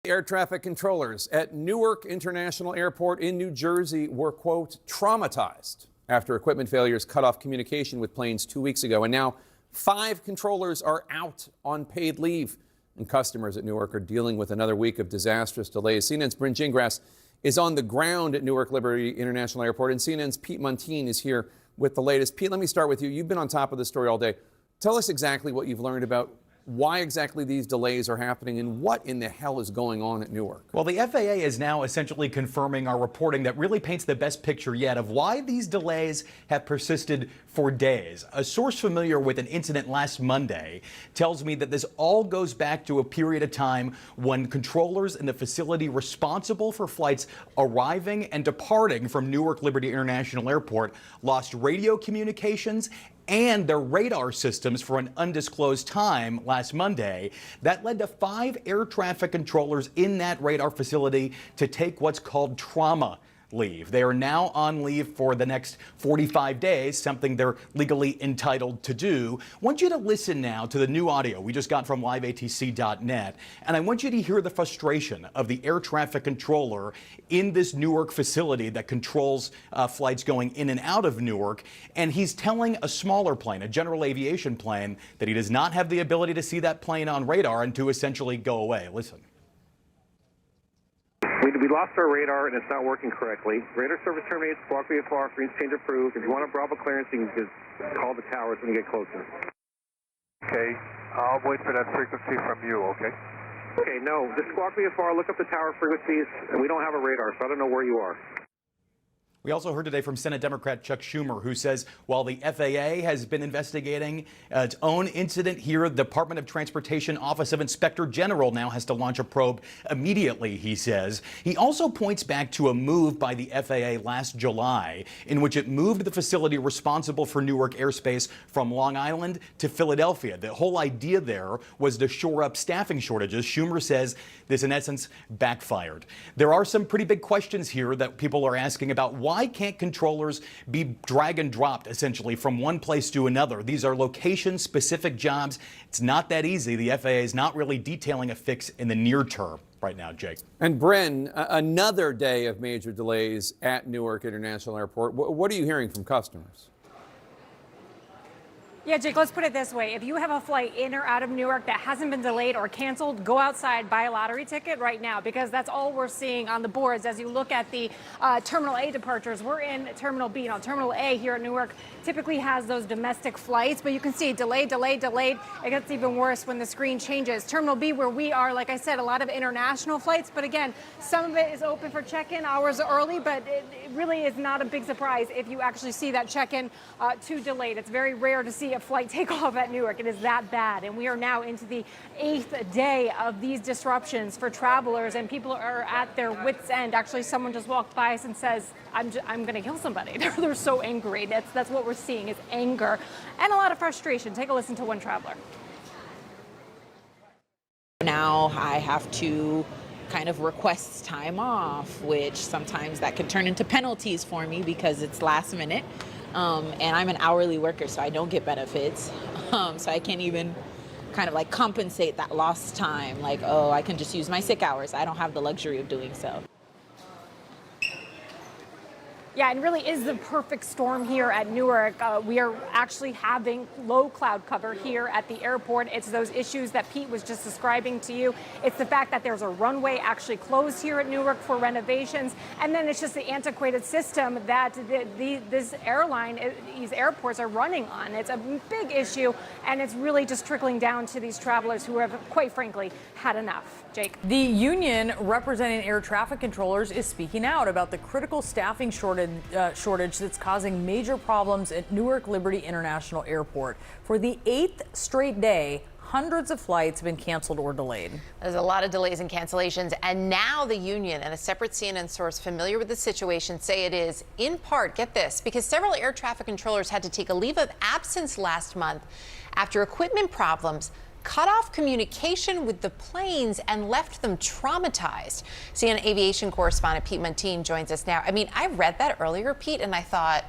Air traffic controllers at Newark International Airport in New Jersey were, quote, traumatized after equipment failures cut off communication with planes 2 weeks ago. And now 5 controllers are out on paid leave. And customers at Newark are dealing with another week of disastrous delays. CNN's Bryn Gingras is on the ground at Newark Liberty International Airport, and CNN's Pete Montine is here with the latest. Pete, let me start with you. You've been on top of this story all day. Tell us exactly what you've learned about why exactly these delays are happening and what in the hell is going on at Newark. Well, the FAA is now essentially confirming our reporting that really paints the best picture yet of why these delays have persisted for days. A source familiar with an incident last Monday tells me that this all goes back to a period of time when controllers in the facility responsible for flights arriving and departing from Newark Liberty International Airport lost radio communications and their radar systems for an undisclosed time last Monday. That led to 5 air traffic controllers in that radar facility to take what's called trauma leave. They are now on leave for the next 45 days, something they're legally entitled to do. I want you to listen now to the new audio we just got from liveatc.net, and I want you to hear the frustration of the air traffic controller in this Newark facility that controls flights going in and out of Newark, and he's telling a smaller plane, a general aviation plane, that he does not have the ability to see that plane on radar and to essentially go away. Listen. We lost our radar and it's not working correctly. Radar service terminates, squawk VFR, frequency change approved. If you want a Bravo clearance, you can just call the towers when you get closer. Okay, I'll wait for that frequency from you, okay? Okay, no, just squawk VFR, look up the tower frequencies, and we don't have a radar, so I don't know where you are. We also heard today from Senate Democrat Chuck Schumer, who says while the FAA has been investigating its own incident here, the Department of Transportation Office of Inspector General now has to launch a probe immediately, he says. He also points back to a move by the FAA last July in which it moved the facility responsible for Newark airspace from Long Island to Philadelphia. The whole idea there was to shore up staffing shortages. Schumer says this, in essence, backfired. There are some pretty big questions here that people are asking about. Why can't controllers be drag and dropped essentially from one place to another? These are location-specific jobs. It's not that easy. The FAA is not really detailing a fix in the near term right now, Jake. And Bryn, another day of major delays at Newark International Airport. What are you hearing from customers? Yeah, Jake, let's put it this way. If you have a flight in or out of Newark that hasn't been delayed or canceled, go outside, buy a lottery ticket right now, because that's all we're seeing on the boards. As you look at the Terminal A departures, we're in Terminal B. Now, Terminal A here at Newark typically has those domestic flights, but you can see delayed, delayed, delayed. It gets even worse when the screen changes. Terminal B, where we are, like I said, a lot of international flights, but again, some of it is open for check-in hours early, but it really is not a big surprise if you actually see that check-in too delayed. It's very rare to see a flight take off at Newark. It is that bad, and we are now into the 8th day of these disruptions for travelers, and people are at their wits' end. Actually, someone just walked by us and says, I'm going to kill somebody. They're so angry. That's what we're seeing, is anger and a lot of frustration. Take a listen to one traveler. Now I have to kind of request time off, which sometimes that can turn into penalties for me because it's last minute. And I'm an hourly worker, so I don't get benefits. So I can't even kind of like compensate that lost time. Like, oh, I can just use my sick hours. I don't have the luxury of doing so. Yeah, it really is the perfect storm here at Newark. We are actually having low cloud cover here at the airport. It's those issues that Pete was just describing to you. It's the fact that there's a runway actually closed here at Newark for renovations. And then it's just the antiquated system that this airline, these airports are running on. It's a big issue, and it's really just trickling down to these travelers who have, quite frankly, had enough. Jake. The union representing air traffic controllers is speaking out about the critical staffing shortage that's causing major problems at Newark Liberty International Airport. For the 8th straight day, hundreds of flights have been canceled or delayed. There's a lot of delays and cancellations, and now the union and a separate CNN source familiar with the situation say it is, in part, get this, because several air traffic controllers had to take a leave of absence last month after equipment problems cut off communication with the planes and left them traumatized. CNN aviation correspondent Pete Montine joins us now. I mean, I read that earlier, Pete, and I thought,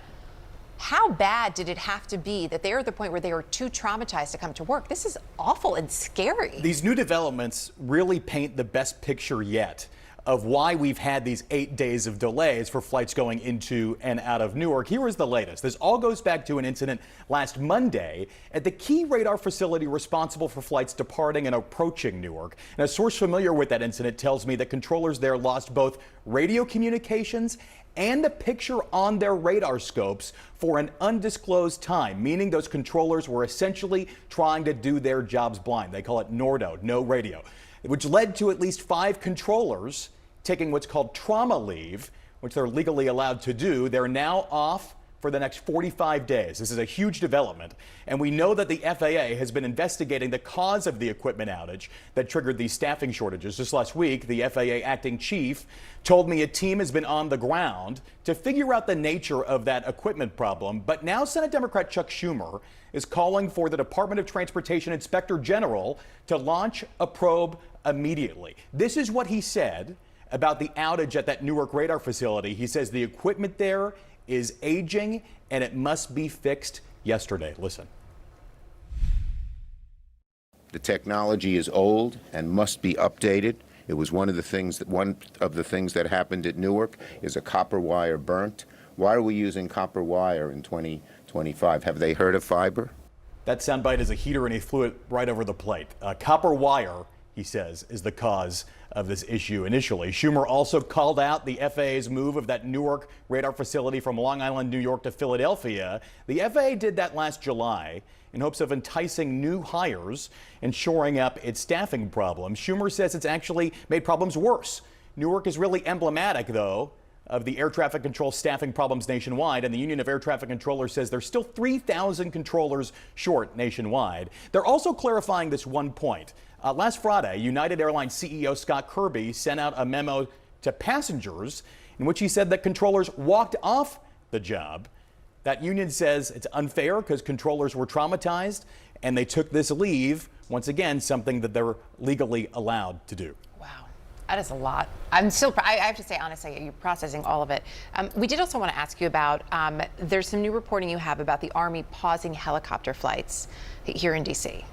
How bad did it have to be that they are at the point where they are too traumatized to come to work? This is awful and scary. These new developments really paint the best picture yet of why we've had these 8 days of delays for flights going into and out of Newark. Here is the latest. This all goes back to an incident last Monday at the key radar facility responsible for flights departing and approaching Newark. And a source familiar with that incident tells me that controllers there lost both radio communications and a picture on their radar scopes for an undisclosed time, meaning those controllers were essentially trying to do their jobs blind. They call it NORDO, no radio, which led to at least 5 controllers taking what's called trauma leave, which they're legally allowed to do. They're now off for the next 45 days. This is a huge development, and we know that the FAA has been investigating the cause of the equipment outage that triggered these staffing shortages. Just last week, the FAA acting chief told me a team has been on the ground to figure out the nature of that equipment problem, but now Senate Democrat Chuck Schumer is calling for the Department of Transportation Inspector General to launch a probe immediately. This is what he said about the outage at that Newark radar facility. He says the equipment there is aging and it must be fixed yesterday. Listen. The technology is old and must be updated. It was one of the things that happened at Newark is a copper wire burnt. Why are we using copper wire in 2025? Have they heard of fiber? That soundbite is a heater and he flew it right over the plate. Copper wire, he says, is the cause of this issue initially. Schumer also called out the FAA's move of that Newark radar facility from Long Island, New York to Philadelphia. The FAA did that last July in hopes of enticing new hires and shoring up its staffing problems. Schumer says it's actually made problems worse. Newark is really emblematic, though, of the air traffic control staffing problems nationwide, and the Union of Air Traffic Controllers says there's still 3,000 controllers short nationwide. They're also clarifying this one point. Last Friday, United Airlines CEO Scott Kirby sent out a memo to passengers in which he said that controllers walked off the job. That union says it's unfair because controllers were traumatized and they took this leave, once again, something that they're legally allowed to do. Wow. That is a lot. I have to say, honestly, you're processing all of it. We did also want to ask you about, there's some new reporting you have about the Army pausing helicopter flights here in D.C.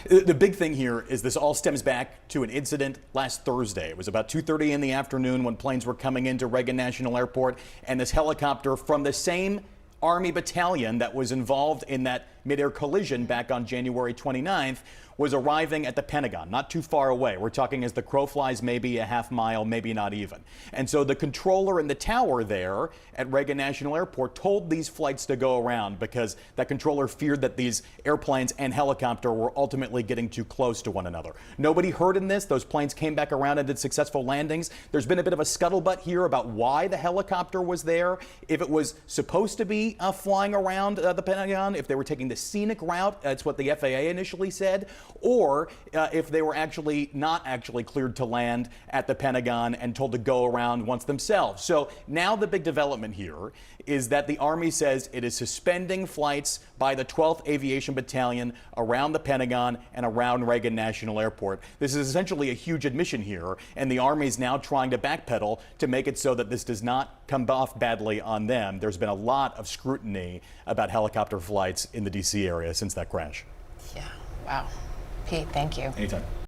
The big thing here is this all stems back to an incident last Thursday. It was about 2:30 in the afternoon when planes were coming into Reagan National Airport, and this helicopter from the same Army battalion that was involved in that mid-air collision back on January 29th was arriving at the Pentagon, not too far away. We're talking as the crow flies, maybe a half mile, maybe not even. And so the controller in the tower there at Reagan National Airport told these flights to go around because that controller feared that these airplanes and helicopter were ultimately getting too close to one another. Nobody heard in this. Those planes came back around and did successful landings. There's been a bit of a scuttlebutt here about why the helicopter was there, if it was supposed to be flying around the Pentagon, if they were taking the scenic route, that's what the FAA initially said, or if they were not actually cleared to land at the Pentagon and told to go around once themselves. So now the big development here is that the Army says it is suspending flights by the 12th Aviation Battalion around the Pentagon and around Reagan National Airport. This is essentially a huge admission here, and the Army is now trying to backpedal to make it so that this does not come off badly on them. There's been a lot of scrutiny about helicopter flights in the D.C. area since that crash. Yeah, wow. Pete, thank you. Anytime.